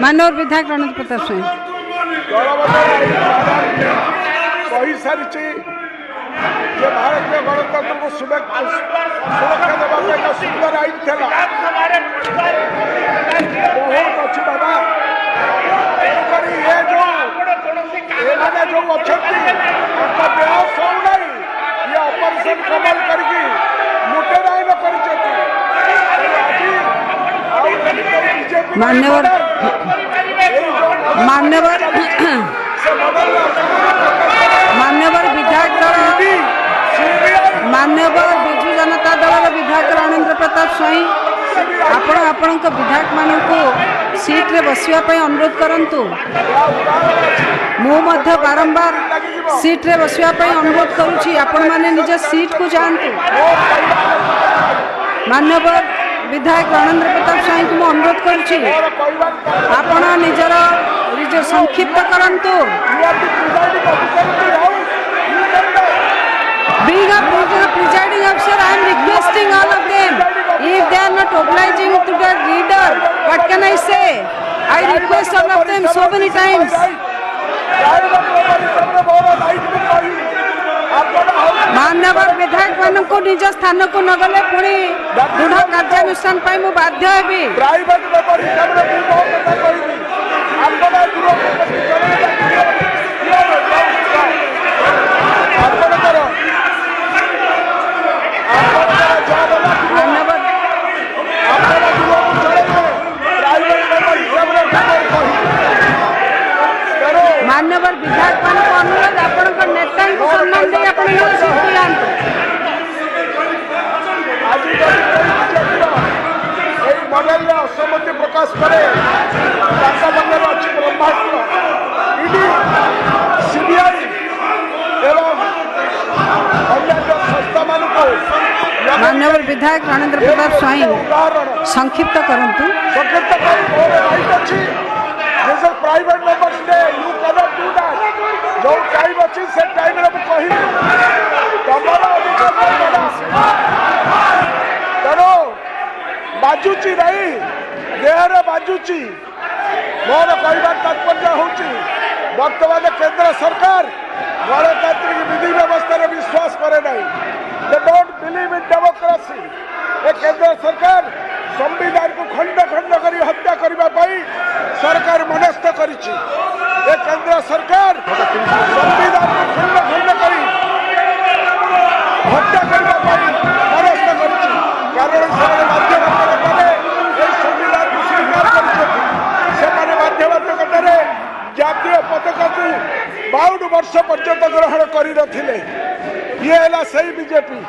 मानव विधायक रणेंद्र प्रताप सिंह कही सारी भारतीय गणतंत्र को सुरक्षा देवाई एक सुंदर आईन था बहुत अच्छी बाबा ये जो अच्छा देह शोना ये ऑपरेशन कमल करके लुटेरा मान्यवर मान्यवर मान्यवर विधायक दल मान्यवर विजु जनता दल विधायक रणेंद्र प्रताप स्वाई आपण विधायक मानू सीट रे बसवा अनुरोध करंतु मु बारंबार सीट रे बसवा अनुरोध करुछि आपण माने निज सीट को जानतु मान्यवर विधायक रणेंद्र प्रताप स्वाई को अनुरोध करुछि आपण निजर संक्षिप्त करंतु Being a presiding officer, I am requesting all of them. If they are not obliging to the leader, what can I say? I request all of them so many times. मानवर विधायक मान को निज स्थान को नगले पुणी दृढ़ कार्यानुष्ठान मु बाध्य हेबी मान्यवर विधायक मान को अनुरोध आपण नेता को सम्मान दे आपण मॉडल में असहमति प्रकाश करे ब्रह्मास्त्र ईडी सीबीआई एवं अन्य संस्था मान को मान्यवर विधायक रणेंद्र प्रताप स्वाई संक्षिप्त करंतु private members day you can not do that जो टाइम अछि से टाइम रे कहि तमरा करो बाजुची नहीं देहरे बाजुची मोर कहबार तात्पर्य होची वर्तमान केंद्र सरकार गणतांत्रिक विधि व्यवस्था रे विश्वास करे नहीं they don't believe in democracy ए केंद्र सरकार संविधान को खंड खंड करी हत्या करबा पई सरकार मनस्थ करिछि ए केंद्र सरकार संविधान को खंड खंड करी हत्या करबा पई मनस्थ करिछि कारण से माध्यम करे ए संविधान को स्वीकार करिछि से माने माध्यम करे जातीय पताका को 52 वर्ष पर्यंत ग्रहण करी रथिले ये हला सही बीजेपी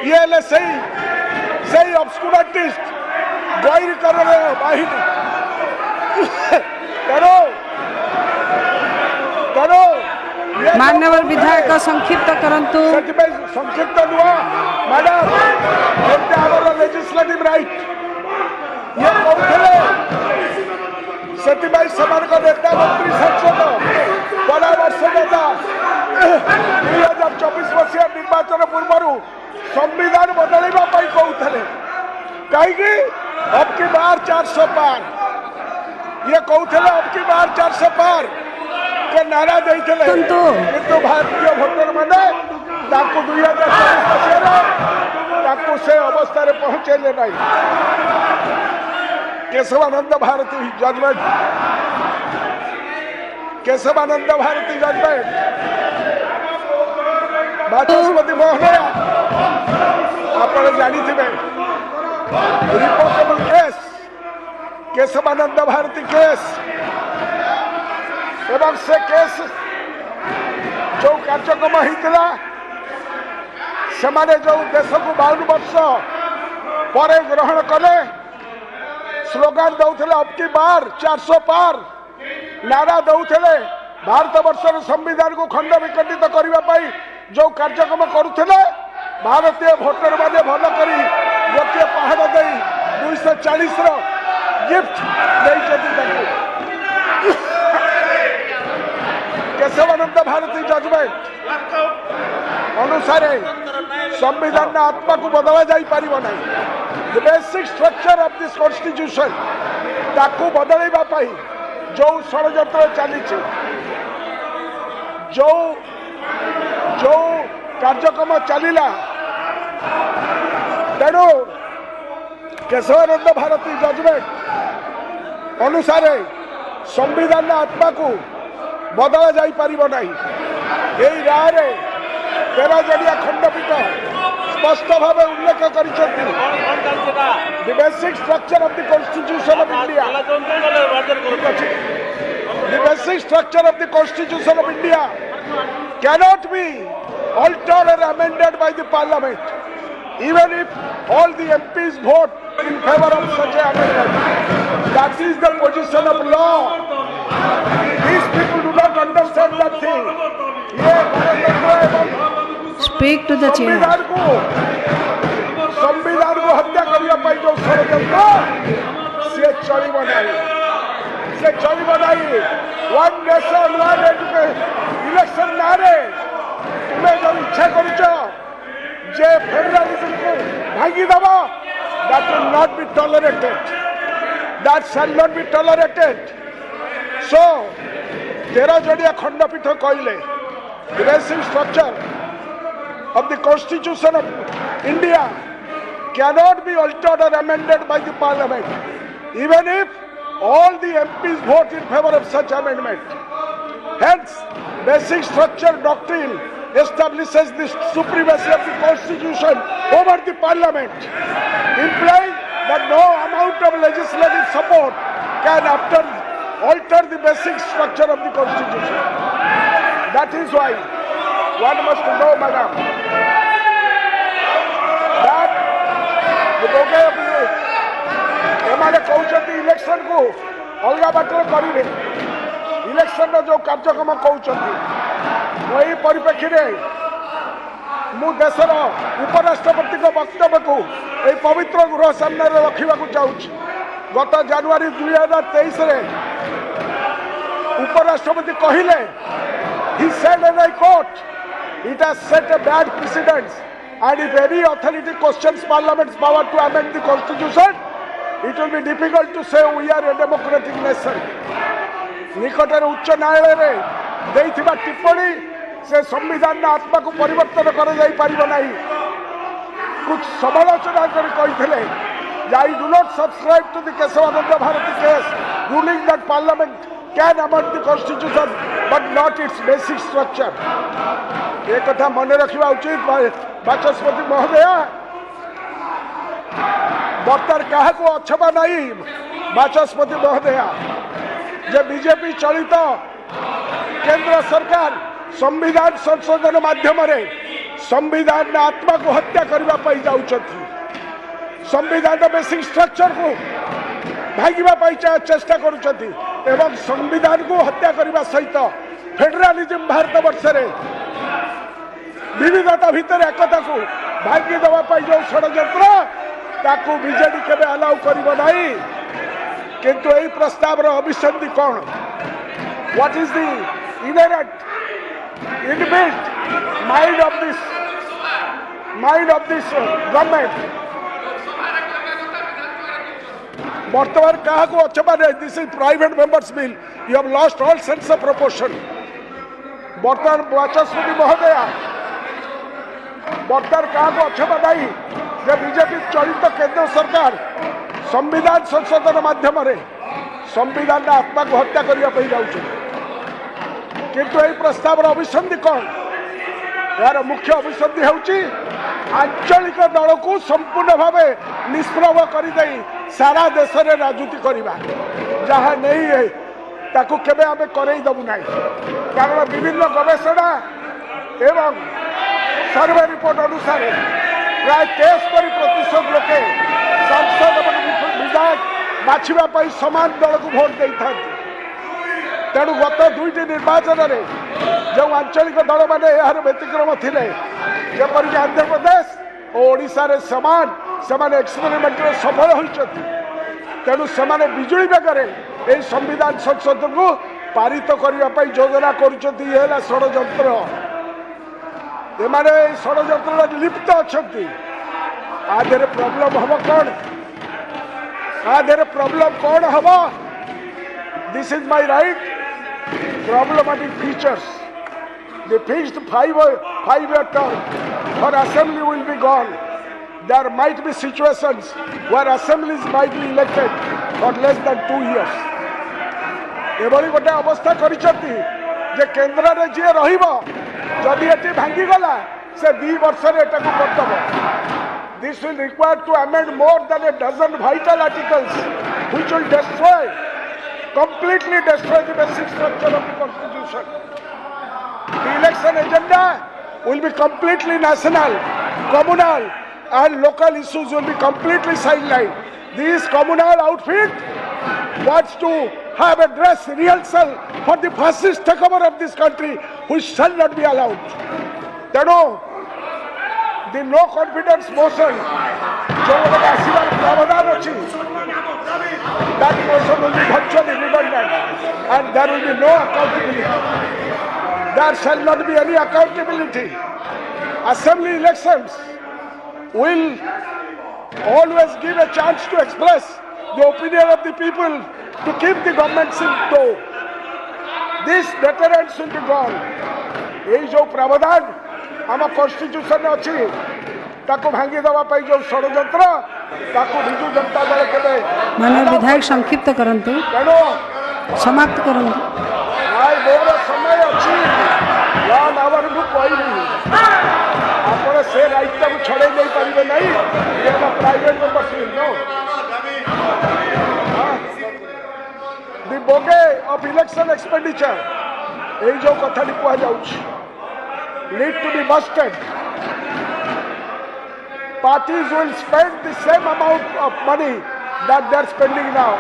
ये हला सही ऑब्स्कुरेटिस्ट गैर करने बाहिनी करो करो मान्यवर विधायक संक्षिप्त करंतु संक्षिप्त नुआ मैडम एते आवर लेजिस्लेटिव राइट ये कहले सेति भाई समान को नेता मंत्री सांसद परामर्श दाता 2024 वर्ष निर्वाचन पूर्व संविधान बदलवा पाई कहते कहीं अब की बार 400 पार ये कहते अब की बार 400 पार के नारा देते किंतु भारतीय भोटर मैंने 2024 से अवस्था रे पहुंचेले नहीं केशवानंद भारती जजमेंट बाचस्पति महोदय आप जानी थे reportable case Keshavananda Bharati case एवं से केस जो कार्यक्रम होता से जो देश को 52 वर्ष पर ग्रहण कले स्लोगान दौले अब की बार 400 पार नारा दौले भारत वर्षर संविधान को खंड विखंडित करने जो कार्यक्रम करुले भारतीय भोटर मैंने भल कर गोटे पहाड़ दे 240 गिफ्ट केशवानंद भारती जजमेंट अनुसार संविधान आत्मा को बदला जा पार ना the basic structure of this constitution ताकू बदलैबा पाई जो षड्यंत्र चली जो जो कार्यक्रम चलला तेणु केशवानंद भारती जजमेंट अनुसार संविधान आत्मा को बदला जाई परिबो नहीं। यही राय 13 जड़िया खंडपीठ स्पष्ट भाव उल्लेख कर basic structure of the constitution of India the basic structure of the constitution of India cannot be altered or amended by the parliament even if all the MPs vote in favor of such an amendment. That is the position of law. These people do not understand that thing. Speak to the chair. संविधान को हत्या करने जो षड्यंत्र से चलिबो नहीं। One nation one election नारे तुम्हें जो इच्छा करुच जे फेडरलिज्म को भांगी दबा that will not be tolerated. That shall not be tolerated. So 13 Jadia खंडपीठ कहले the basic structure of the constitution of India cannot be altered or amended by the parliament even if all the MPs vote in favor of such amendment. Hence, basic structure doctrine establishes the supremacy of the constitution over the parliament, implying that no amount of legislative support can alter the basic structure of the constitution. That is why one must know, madam, that कहते election को अलग water करेंगे election जो कार्यक्रम कहते वही परिप्रेक्षी मु देशर उपराष्ट्रपति वक्तव्य को यह पवित्र गृह सामने रखा चाहूँगी। गत जनवरी 2023 उपराष्ट्रपति कहले he said and I quote, it has set a bad precedent and if any authority questions parliament's power to amend the constitution it will be difficult to say we are a democratic nation. निकटर उच्च न्यायालय रे देइथिबा टिप्पणी से संविधान आत्मा को परिवर्तन कर जाई परिबो नाही। कुछ समालोचना कर कहिथिले I do not subscribe to the Kesavananda Bharati case ruling that parliament can amend the constitution but not its basic structure. एक कथा मन रखिबा उचित बाचस्पति महोदय बर्तर क्या को अच्छबा नहीं बाचस्पति महोदय जे बीजेपी चलित केंद्र सरकार संविधान संशोधन माध्यम संविधान आत्मा को हत्या करने जाऊँगी संविधान बेसिक स्ट्रक्चर को भांगा चेष्टा करुँच एवं संविधान को हत्या करने सहित फेडरालिज्म भारत वर्ष विविधता भितर एकता को भांगी देवाई जो षड्यंत्र ताकू बीजेडी केबे अलाउ करिबो नाही। किंतु यही प्रस्ताव अभिसंधि कौन what is the inherent inbuilt mind of this government वर्तमान क्या को अच्छा this is private members bill you have lost all sense of proportion. वर्तमान बाचस्पति महोदय वर्तमान क्या को अच्छा नहीं जे बीजेपी चलित केंद्र सरकार संविधान संशोधन माध्यम संविधान आत्मा को हत्या करने जाऊँगी। किंतु यही प्रस्ताव अभिसंधि कौन यार मुख्य अभिसंधि होउची आंचलिक दल को संपूर्ण भाव निष्प्रभ कर सारा देश में राजनीति करवा जहाँ नहीं है ताकू केबे आमे करई दबु नाही। कारण विभिन्न गवेषणा एवं सर्वे रिपोर्ट अनुसार प्राय 73% लोके सांसद विधायक बाछा समान दल को भोट दे था। तेणु गत 2टी निर्वाचन में जो आंचलिक दल मैंने यार व्यतिक्रम थे जपरिक आंध्र प्रदेश और ओडिशा रे समान से एक्सपेरिमेंट सफल होती। तेणु से विजुड़ी बेगर यही संविधान संशोधन को पारित करने योजना कर षड्यंत्र एमाने षड्यंत्र लिप्त अच्छा आधे प्रोब्लेम हम कौन आधे प्रॉब्लम कौन हम this is my right problematic features the fixed five-year term for assembly will be gone. There might be situations where assemblies might be elected for less than 2 years. एभली गोटे अवस्था करिसथि जे केंद्र रे जे रहिबो जदि एटी भांगी गला से 2 वर्ष रे एटाकू करतबो. This will require to amend more than a dozen vital articles which will completely destroy the basic structure of the constitution. The election agenda will be completely national, communal and local issues will be completely sidelined. This communal outfit wants to have a dress rehearsal for the fascist takeover of this country, which shall not be allowed. Teno, the no confidence motion, that motion will be virtually redundant and there will be no accountability. There shall not be any accountability. Assembly elections will always give a chance to express the opinion of the people to keep the government in tow. This deterrence will be gone. ये जो प्रावधान आम constitution अच्छी ताको भांगी दवा पाई जो षडयंत्र ताको बिजू जनता दल केबे माननीय विधायक संक्षिप्त करंतु तेणु समाप्त करंतु भाई मोर समय अच्छी 1 आवर मु कहली आपण से राइट को छड़े नहीं परिबे नहीं ये private membership no the bouquet of election expenditure ये जो कथा लिखा जाउछ need to be busted. Parties will spend the same amount of money that they are spending now.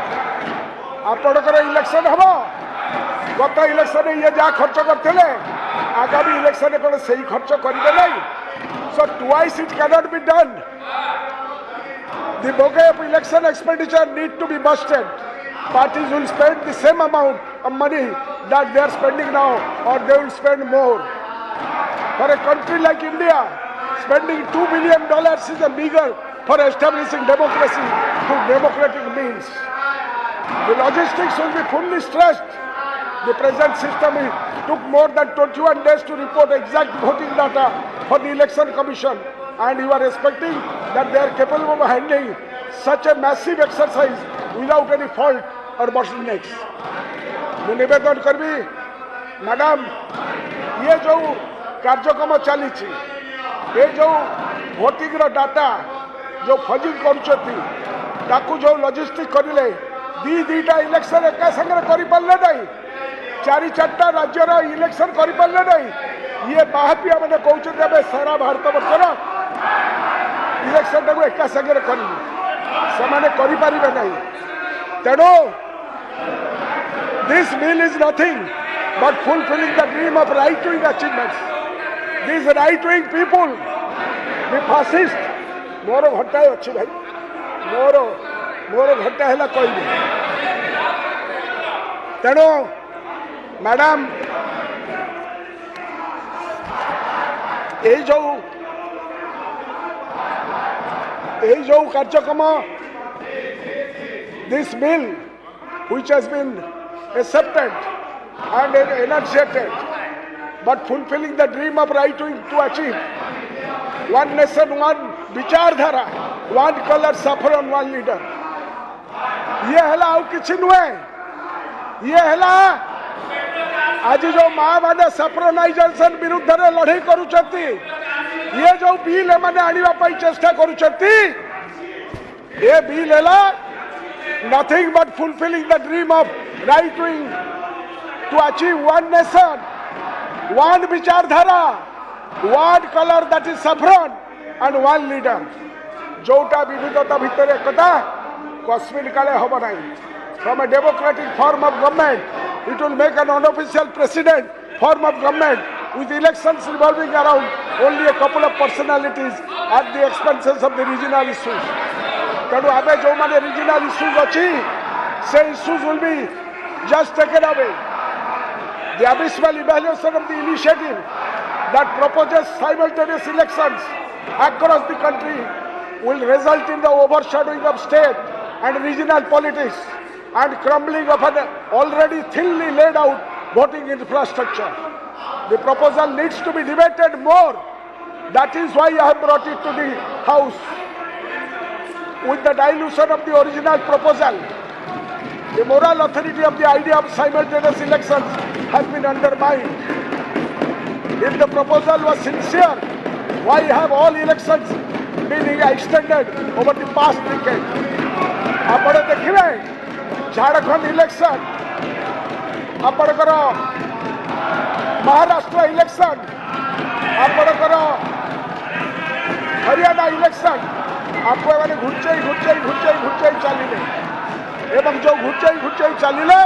आपणकर इलेक्शन हम गत इलेक्शन ये जहाँ खर्च करते आगामी इलेक्शन कौन से खर्च करेंगे नहीं. So twice it cannot be done. The bouquet of election expenditure need to be busted. Parties will spend the same amount of money that they are spending now or they will spend more. For a country like India, spending $2 billion is a meager for establishing democracy through democratic means. The logistics will be fully stressed. The present system took more than 21 days to report exact voting data for the Election Commission, and you are expecting that they are capable of handling such a massive exercise without any fault or bottlenecks. मैं निवेदन करबी madam ये जो कार्यक्रम चली ये जो voting data जो फजिंग करुँच जो लॉजिस्टिक करें दीटा इलेक्शन एका संगे करें नहीं 4-4टा राज्यर इलेक्शन करें नहीं ये बाहपिया मैंने कहते सारा भारत वर्षर इलेक्शन टाक एका संगे करें नहीं. तेणु this bill is nothing but fulfilling the dream of right-wing achievements. These right-wing people, the fascist, मोर घंटा अच्छी भाई मोर घंटा है कहबी. तेणु मैडम ये जो कार्यक्रम this bill which has been accepted and enunciated but fulfilling the dream of right to achieve one nation one vichardhara one color saffron one leader ये हला आउ किछि नुए ये हला आज जो माँ माने सैफ्रोनाइजेशन विरुद्ध रे लड़ाई करूछंती ये जो बिल माने आनिबा पई चेष्टा करूछंती ये बिल हला nothing but fulfilling the dream of right wing to achieve one nation, one vichardhara, one color that is saffron and one leader. जोटा विविधता भितर एकता कश्मीर काले हम नहीं. From a democratic form of government, it will make an unofficial president form of government with elections revolving around only a couple of personalities at the expenses of the regional issues. तेणु आम जो मैंने regional issues अच्छी से issues will be just taken away. The abysmal evaluation of the initiative that proposes simultaneous elections across the country will result in the overshadowing of state and regional politics and crumbling of an already thinly laid out voting infrastructure. The proposal needs to be debated more. That is why I have brought it to the House. With the dilution of the original proposal, the moral authority of the idea of simultaneous elections has been undermined. If the proposal was sincere, why have all elections been extended over the past decade? आपण देखिए Jharkhand election, आपणकर Maharashtra election, आपणकर Haryana election, आप मैंने घुंचई घुंचई घुंचई घुंचई चलिले एवं जो घुंचई घुंचई चलिले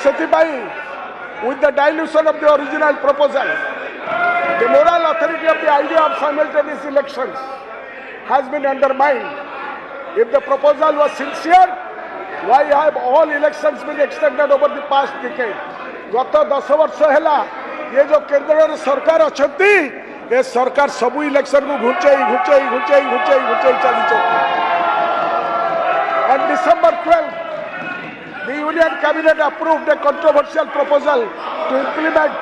सेतिबाई with the dilution of the original proposal, the moral authority of the idea of simultaneous elections has been undermined. If the proposal was sincere, why have all elections been extended over the past decade? गत 10 वर्ष है ये जो केंद्र सरकार अच्छी ये सरकार सबू इलेक्शन को घुंचई घुंचई घुंचई घुंचई घुंचई चली। On December 12th, the Union Cabinet approved a controversial proposal to implement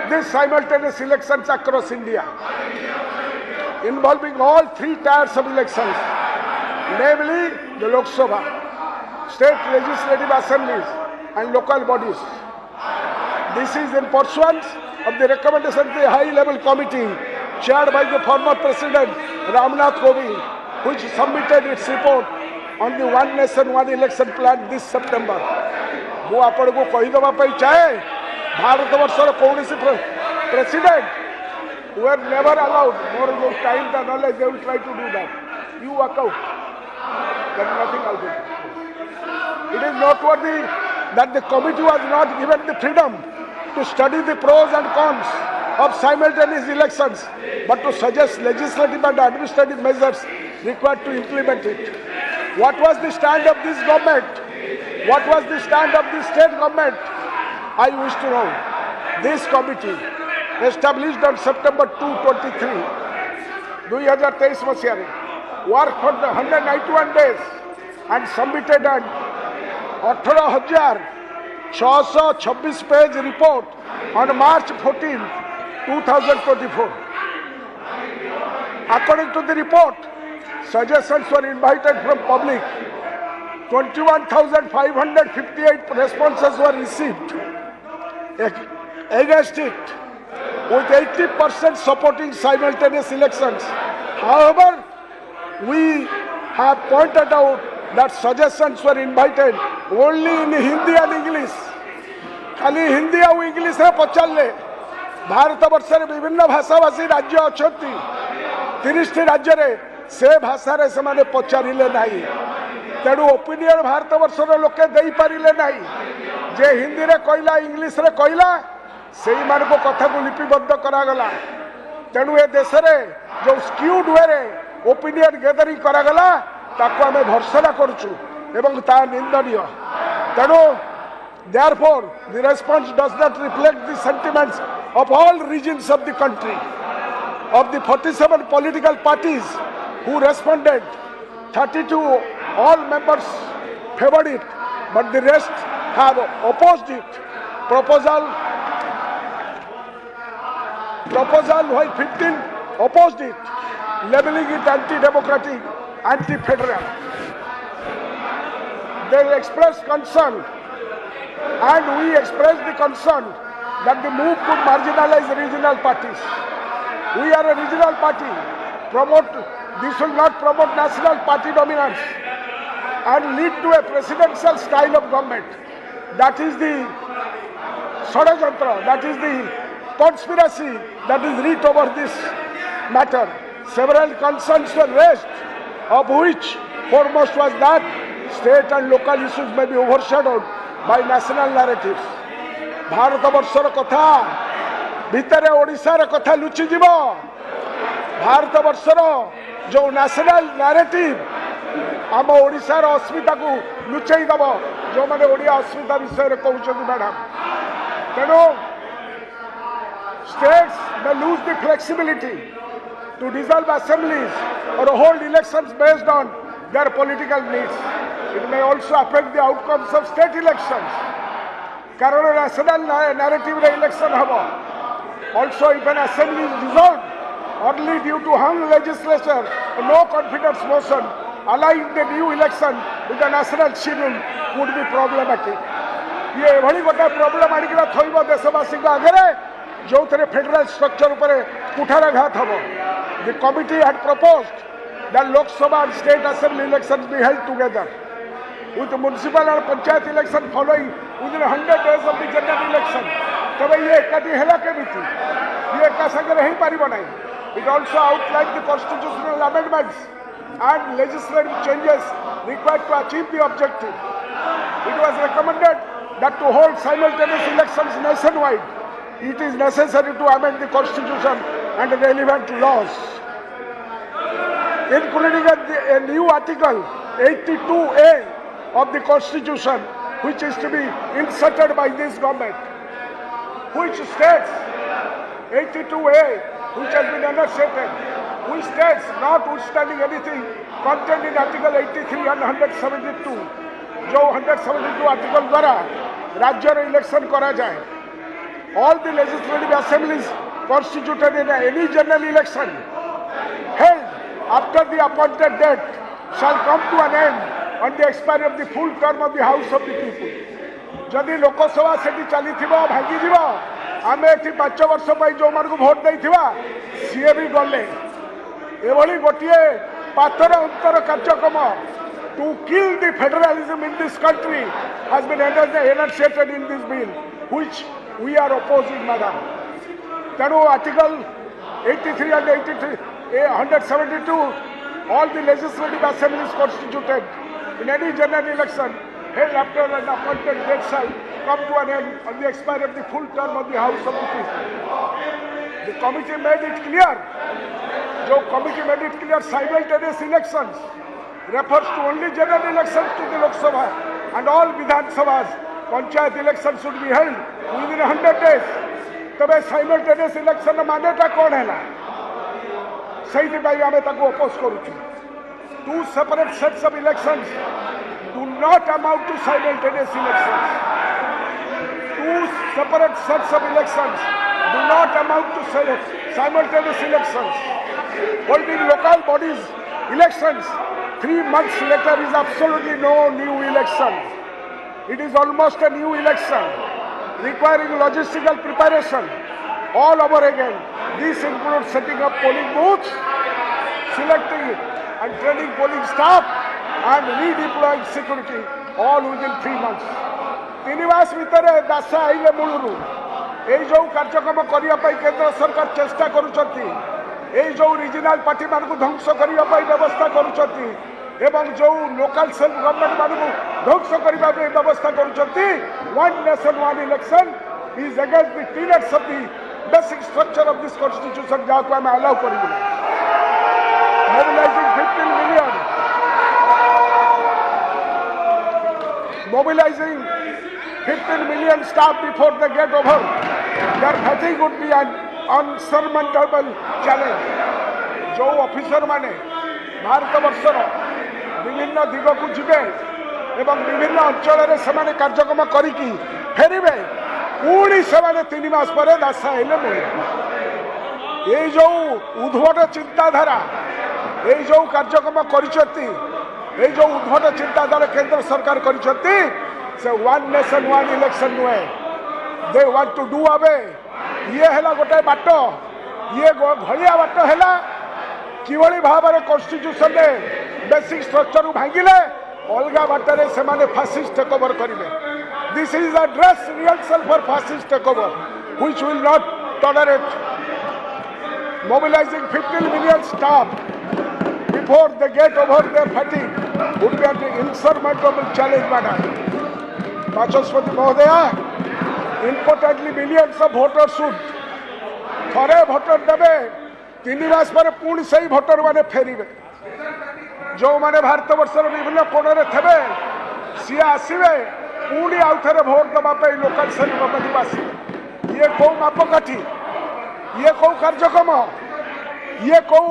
these simultaneous elections across India, involving all 3 tiers of elections, namely the Lok Sabha, state legislative assemblies and local bodies. This is in pursuance of the recommendation of the high-level committee chaired by the former President Ramnath Kovind, which submitted its report on the One Nation One Election plan this September. वो आपण को कहीदेवा चाहे भारत वर्षर कौन president were never allowed more time than knowledge they will try to do that. You walk out. There is nothing else. It is noteworthy that the committee was not given the freedom to study the pros and cons of simultaneous elections, but to suggest legislative and administrative measures required to implement it. What was the stand of this government? What was the stand of the state government? I wish to know. This committee, established on September 2, 2023, worked for 191 days and submitted an 18,626 page report on March 14, 2024. According to the report, suggestions were invited from public. 21,558 responses were received against it, with 80% supporting simultaneous elections. However, we have pointed out that suggestions were invited only in Hindi and English. खाली हिंदी और English रे पचारे भारत वर्ष विभिन्न भाषाभाषी राज्य अच्छा 30 राज्य रे से भाषा रे से माने पचारिले नाही। तेणु ओपिनियन भारत वर्षर लोके दे पारिले नाही। जे हिंदी रे कहला इंग्लिश रे कहला सेही मान को कथा को लिपिबद्ध करा गला। तेणु ए देश रे जो स्क्यूड वे रे ओपिनियन गैदरिंग करा गला ताको हमें भर्सना करछु एवं ता निंदनीय। तेणु therefore the response does not reflect the sentiments of all regions of the country. Of the 47 political parties who responded, 32 all members favored it, but the rest have opposed it. Proposal while 15 opposed it, labeling it anti-democratic, anti-federal. They expressed concern, and we expressed the concern that the move to marginalize regional parties. We are a regional party. This will not promote national party dominance and lead to a presidential style of government. That is the Shadajantra, that is the conspiracy that is writ over this matter. Several concerns were raised, of which foremost was that state and local issues may be overshadowed by national narratives. Bharat वर्षर कथा भितरे ओडिशार कथा लुचि जीव। भारत वर्षर जो national narrative आम ओडिशार अस्मिता को लुचई दब जो माने ओडिया अस्मिता विषय रे कहउछन मैडम। तेणु states may lose the flexibility to dissolve assemblies or hold elections based on their political needs. It may also affect the outcomes of state elections. Karan national narrative election habo. Also, if an assembly is dissolved only due to hung legislature, no confidence motion, allowing the new election with the national schedule would be problematic. ये एभली गोटे problem आनिकिना थइब देशवासी आगे जो federal structure उपर कुठाराघात हम. The committee had proposed that Lok Sabha and state assembly elections be held together with municipal and panchayat election following within 100 days of the general election. तब ये एकाठी हेला केमिति ये एका संगे रही पारिबो नाही. It also outlined the constitutional amendments and legislative changes required to achieve the objective. It was recommended that to hold simultaneous elections nationwide, it is necessary to amend the constitution and relevant laws, including a new article 82A of the constitution, which is to be inserted by this government, which states 82A, which has been enunciated, which states, notwithstanding anything contained in article 83 and 172, जो 172 article द्वारा राज्य election करा जाए. All the legislative assemblies constituted in any general election held after the appointed date shall come to an end on the expiry of the full term of the House of the People. जदि लोकसभा सेठी चली भांगी जीव आम ये 5 वर्ष जो मानक vote देथिबा CA भी गले. एभली गोटे पातर अंतर कार्यक्रम to kill the federalism in this country has been enunciated in this bill, which we are opposing, madam. Tenu article 83 and 172, all the legislative assemblies constituted in any general election held after an appointed date shall come to an end on the expiry of the full term of the House of the People. The committee made it clear, simultaneous elections refers to only general elections to the Lok Sabha, and all Vidhan Sabhas, Panchayat elections should be held within 100 days. तबे simultaneous election मानेटा कौन है ना? सही भाई आमे ताको oppose करूँ. Two separate sets of elections do not amount to simultaneous elections. Two separate sets of elections do not amount to simultaneous elections. Holding local bodies elections 3 months later is absolutely no new election. It is almost a new election requiring logistical preparation all over again. This includes setting up polling booths, selecting and training polling staff and redeploying security all within 3 months. 3 मास भितर दासा आइले मूलरू ए जो कार्यक्रम करिया पई केंद्र सरकार चेष्टा करूछथि. ए जो रीजनल पार्टी मानकु ध्वंस करिया पई व्यवस्था करूछथि एवं जो लोकल सेल्फ गवर्नमेंट मानकु ध्वंस करिया पई व्यवस्था करूछथि. One nation one election is against the tenets of the basic structure of this constitution जाको हम अलाउ करिबो. Mobilising 15 million staff before they get over their fatigue would be an unsurmountable challenge. जो officer माने भारत वर्षर विभिन्न दिग को जीवे एवं विभिन्न अंचल से कार्यक्रम करिकी फेरिबे पुणी से 3 मास पर दासा हेले मिले. ये जो उद्भट चिंताधारा ये जो कार्यक्रम करिसथि ये जो उद्भट चिंताधारा केंद्र सरकार करिसथि से वन नेशन वन इलेक्शन नुहे. They want to do away ये है गोटे बाट ये घड़िया बाट है कि भाव में कॉन्स्टिट्यूशन ने बेसिक स्ट्रक्चर भांगिले अलग बाटर से फासिस्ट टेक ओवर करेंगे. This is a dress rehearsal for fascist take over which will not tolerate. Mobilising 15 million staff before they get over their fatigue would be an insurmountable challenge, madam. बाचस्पति महोदया, importantly millions of voters should थरे voter देवे 3 मास पर पुणी से voter माने फेरिबे. जो माने भारत वर्षर विभिन्न कोणरे थे सी आसवे पुणी आउ थे भोट देवाई लोकल सेल्फ गवर्नमेंट आसवे. ये कौ मापकाठी ये कौ कार्यक्रम ये कौ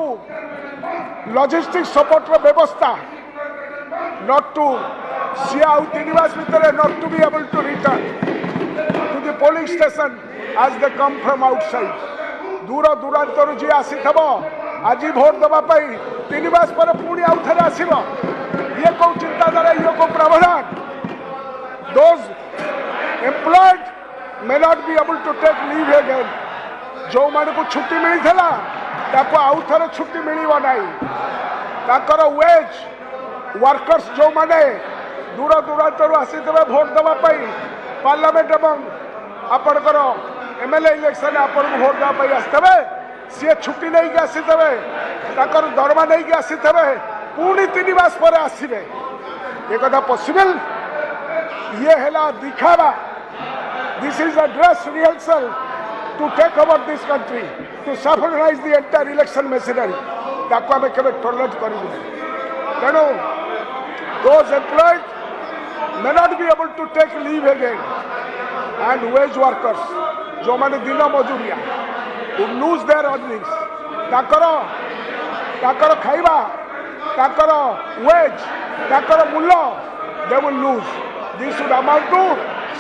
लॉजिस्टिक सपोर्टर व्यवस्था not to see out Tinivas Vitare, not to be able to return to the police station as they come from outside. दूर दूरांतर जी आसीथब आज भोट देवाई 3 मास पर पुणी आउ थे आसब ये कौ चिंताधारा ये कौ प्रावधान those employed may not be able to take leave again जो मान को छुट्टी मिली थला ताको आउ थरे छुट्टी मिलिबो नाही ताकर वेज वर्कर्स जो माने दूर दूरांतर आसीथबे भोट देवाई पार्लियामेंट एवं आपणकर एमएलए इलेक्शन आपन भोट देवाई आसते सी छुट्टी नहीं कि आसीथे दरमा नहीं कि आसीथे पुणी 3 मास पर आसबे ये कथा पॉसिबल ये है दिखावा this is a dress rehearsal to take over this country to saffronise the entire election machinery ताको आम केबे टॉलरेट करू तेणु those employed may not be able to take leave again and wage workers जो माने दिन मजुरिया लूज देयर अर्निंग्स ताकर खाइबा ताकर wage ताकर मूल्य they will lose this should amount to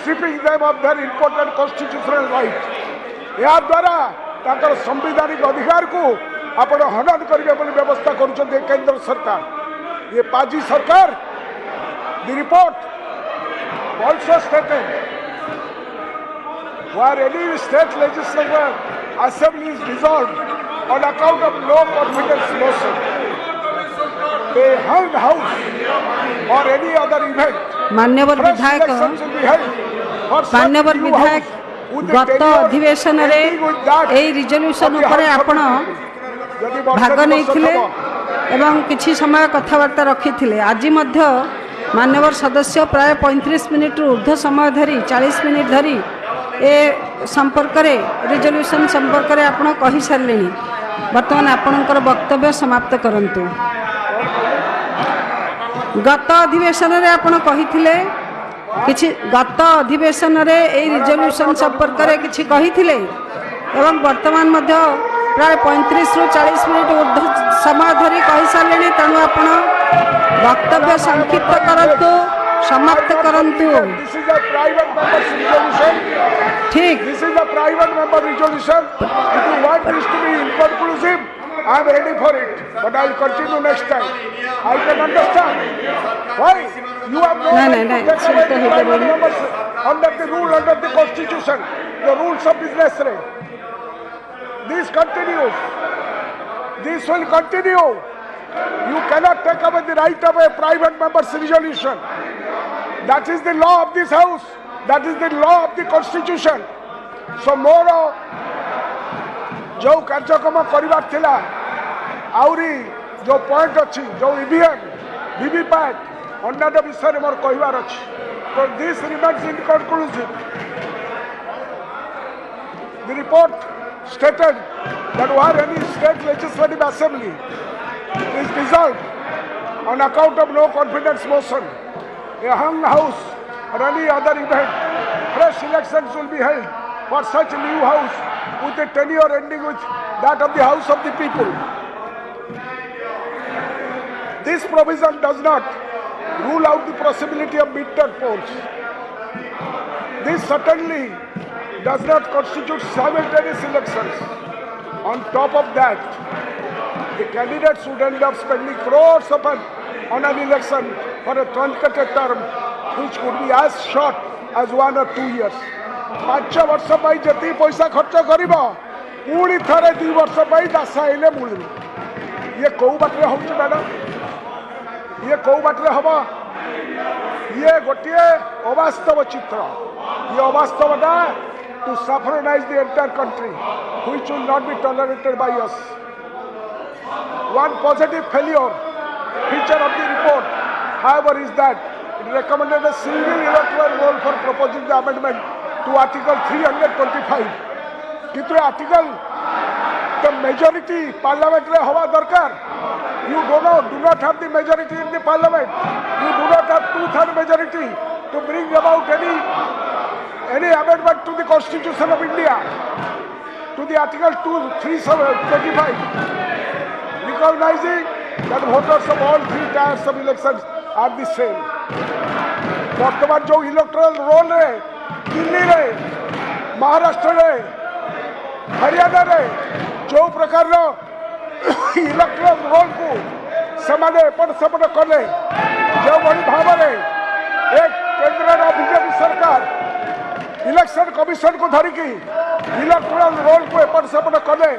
stripping them of their important constitutional right या द्वारा ताकर संवैधानिक अधिकार को आपण हनन करिवे बोली व्यवस्था करूछन केंद्र सरकार ये पाजी सरकार the report also stated where any state legislature assembly is dissolved on account of no confidence motion, a hung house or any other event, मान्यवर fresh विधायक elections will be held for such मान्यवर new विधायक house with the गत tenure अधिवेशन रे ending with that AE resolution of the ऊपर House of आपण People. यदि वर्षा भाग दिवस नहीं थब, एवं किछि समय कथबार्ता रखी आज मध्य मान्यवर सदस्य प्राय 35 मिनिट ऊर्ध्व समय धरी 40 मिनिट धरी ए संपर्क रिजोल्यूशन संपर्क में आपण कही सारे बर्तमान आपणकर वक्तव्य समाप्त करंतु गत अधिवेशन रे आपण कहिथिले किछि गत अधिवेशन रे ए रिजोल्यूशन संपर्क में किछि कहिथिले एवं वर्तमान मध्य प्राय 35 रु 40 मिनिट ऊर्ध्व समय धरी कही सारे तेणु आपण वक्तव्य संक्षिप्त करंतु समाप्त करंतु this is a private member's resolution. ठीक This is a private member resolution. If you want this to be inconclusive, I am ready for it. But I will continue next time. I can understand why you have no right to take away the private members under the rule, under the constitution, the rules of business. This continues. This will continue. You cannot take away the right of a private member's resolution. That is the law of this house. That is the law of the constitution. So मोर जो कार्यक्रम करिवार थिला आउरी जो point अच्छी जो EVM VVPAT अन्य विषय में मोर कहबार अच्छी तो this remains inconclusive The report stated that where any state legislative assembly is dissolved on account of no confidence motion, a hung house or any other event, fresh elections will be held for such new house with a tenure ending with that of the House of the People. This provision does not rule out the possibility of midterm polls. This certainly does not constitute simultaneous elections. On top of that, the candidates would end up spending crores on an election for a truncated term which could be as short as 1 or 2 years. 5 वर्ष पाई जति पैसा खर्च करिबो पुणी थरे 2 वर्ष पाई दासा आइले मुळी ये कौ बाटरे होउछ मैडम ये कौ बाटरे हबो ये गोटिए अवास्तव चित्र ये अवास्तवता to suffragise the entire country which will not be tolerated by us. One positive failure feature of the report, however, is that it recommended a single electoral roll for proposing the amendment to Article 325. किंतु article the majority parliament में हवा दरकार. You do not have the majority in the parliament. You do not have 2/3 majority to bring about any amendment to the Constitution of India, to the Article 325, recognizing that voters of all 3 tiers of elections are the same. वर्तमान जो electoral roll रे दिल्ली रे महाराष्ट्र रे हरियाणा रे जो प्रकार electoral roll को सेमाने एपट सेपट कले जो भाई भाव में एक केंद्र बीजेपी सरकार इलेक्शन कमिशन को धरिकी इलेक्टोरल रोल को एपट सेपट कले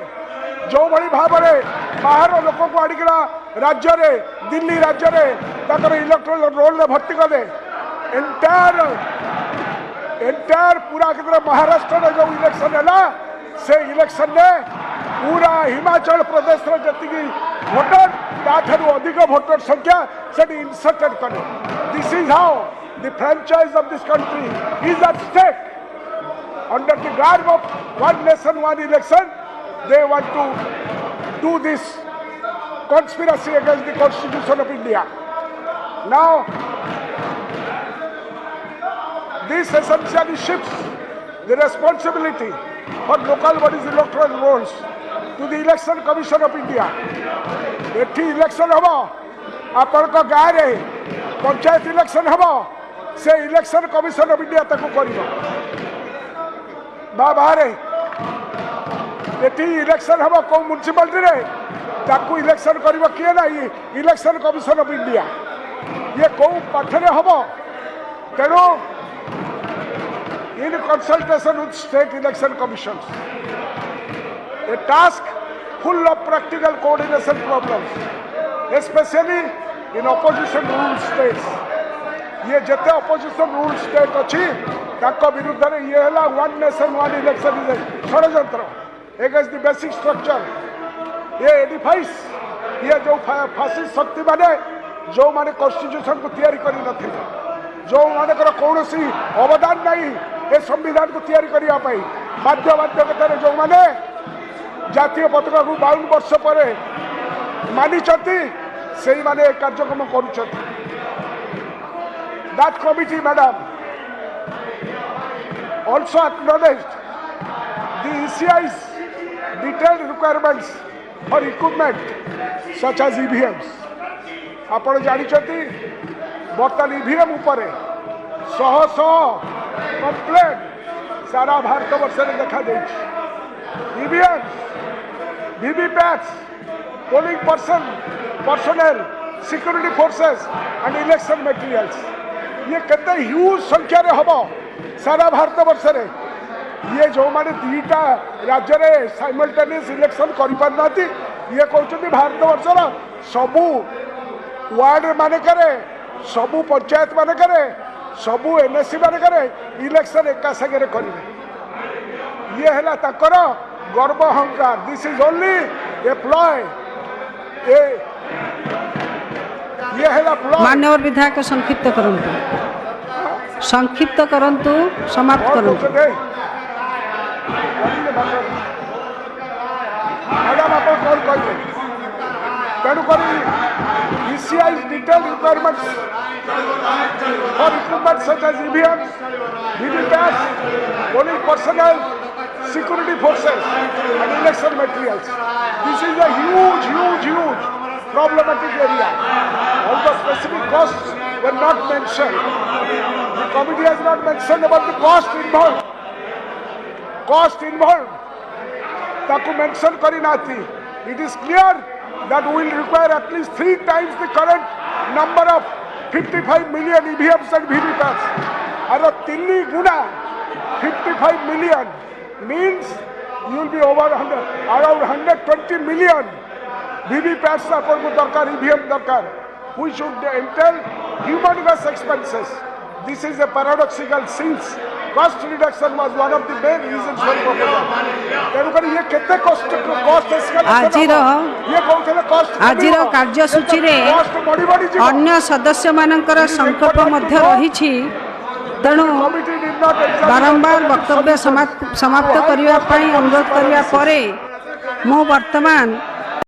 जो भाई भाव में बाहर लोक को आड़िकना राज्य रे दिल्ली राज्य रे इलेक्टोरल रोल में भर्ती कले एंटायर पूरा केंद्र महाराष्ट्र में जो इलेक्शन है से इलेक्शन ने पूरा हिमाचल प्रदेश जी भोटर ताठू अधिक भोटर संख्या से इंसर्टेड करे। This is how the franchise of this country is at stake under the garb of one nation one election. They want to do this conspiracy against the Constitution of India. Now this essentially shifts the responsibility for local bodies electoral rolls to the Election Commission of India. एठी election हम आपण को गाँव रे panchayat election हम से election commission of India ताको करिवो बाहर एठी इलेक्शन हम को म्युनिसिपालिटी रे ताको इलेक्शन करिवो किए ना इलेक्शन कमिशन ऑफ इंडिया ये को पाठरे हम तेणु in consultation with state election commissions, a task full of practical coordination problems, especially in opposition rule states. ये जिते opposition rule state अच्छी ताको विरुद्ध रे ये हला one nation one election is षडयंत्र against the basic structure. ये edifies ये जो फासिस्ट शक्ति माने जो माने कॉन्स्टिट्यूशन को तैयारी करी नथिले जो माने कौन सी अवदान नहीं ए संविधान को तैयारी करिया पाई बाध्यबाध्यकतार जो माने जातीय पताका को 52 वर्ष पर मानी से माने कार्यक्रम करुछथि। That committee madam also acknowledged the ECI's detailed requirements for equipment such as EVMs. आपण जानिछथि बर्तमान ईवीएम उपर शह कंप्लेन सारा भारत वर्ष में देखा दे। EVM VVPATs polling personnel security forces and election materials ये केते ह्यूज संख्या रे हबो सारा भारत वर्ष में ये जो माने दीटा राज्य रे साइमल्टेनियस इलेक्शन करि पार नाती ये कहउछथि भारत वर्ष सबु वार्ड माने करे सबु पंचायत माने करे सबु एनएससी माने करे इलेक्शन एका संगे करेंगे ये है ताकर गर्व अहंकार। This is only A ploy ये है प्लॉय। माननीय विधायक संक्षिप्त करंतु समाप्त करंतु। मैडम आप कौन कहते तेणुक ECI's detailed requirements for equipment such as EVMs, VVPATs, polling personnel, security forces and election materials. This is a huge problematic area. Although specific costs were not mentioned, the committee has not mentioned about the cost involved. ताकू mention करी नाथी. It is clear that will require at least 3 times the current number of 55 million EVMs and VVPATs. Around 3 guna 55 million means you will be over around 120 million VVPATs आपको दरकार EVM दरकार which should entail humongous expenses. This is a paradoxical since cost reduction was one of the main reasons for proposal. तेणुकर ये केते cost आजिर कार्यसूची रे अन्य सदस्य मानकर संकल्प मध्य रही तेणु बारंबार वक्तव्य समाप्त करने अनुरोध करने मु वर्तमान